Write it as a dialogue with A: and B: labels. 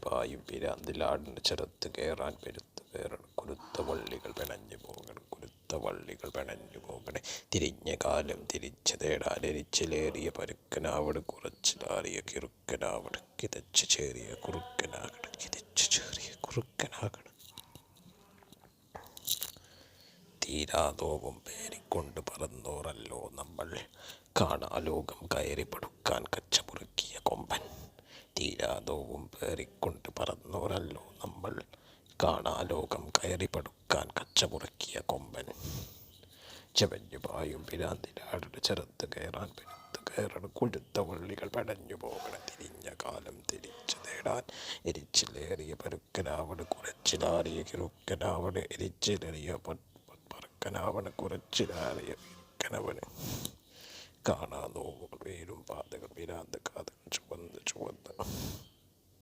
A: പായും പിരാന്തിലാടിന് ചെറുത്ത് കയറാൻ പെരുത്ത് കയറണം. കുരുത്ത വള്ളികൾ പിണഞ്ഞു പോകണം, കുരുത്ത വള്ളികൾ പിണഞ്ഞു പോകണേ. തിരിഞ്ഞ കാലം തിരിച്ചു തേടാൻ എരിച്ചിലേറിയ പരുക്കനാവട്, കുറച്ചിലാറിയ കിറുക്കനാവട്, കിതച്ചു ചേറിയ കുറുക്കനാകണം, കിതച്ചു ചേറിയ കുറുക്കനാകണം. തീരാതോവും പേരിക്കൊണ്ട് പറന്നോറല്ലോ നമ്മൾ, കാണാലോകം കയറി പടുക്കാൻ കച്ചമുറുക്കിയ കൊമ്പൻ. തീരാതോവും പേറിക്കൊണ്ട് പറന്നോരല്ലോ നമ്മൾ, കാണാലോകം കയറി പടുക്കാൻ കച്ചമുറുക്കിയ കൊമ്പൻ. ചവഞ്ഞു പായും പിരാന്തിലാടിന് ചെറുത്ത് കയറാൻ പെരുത്ത് കയറണം. കൊഴുത്ത വള്ളികൾ പടഞ്ഞു പോകണം. തിരിഞ്ഞ കാലം തിരിച്ചു തേടാൻ എരിച്ചിലേറിയ പരുക്കനാവണ്, കുറച്ചിലാറിയ കിറുക്കനാവണ്, എരിച്ചിലേറിയ പരുക്കനാവണ്, കുറച്ചിലാറിയ കിറുക്കനവന്. കാണാ നോവുകൾ വേരും പാതകൾ പിരാന്ത കാതകൾ ചുവന്ന് ചുവന്ന്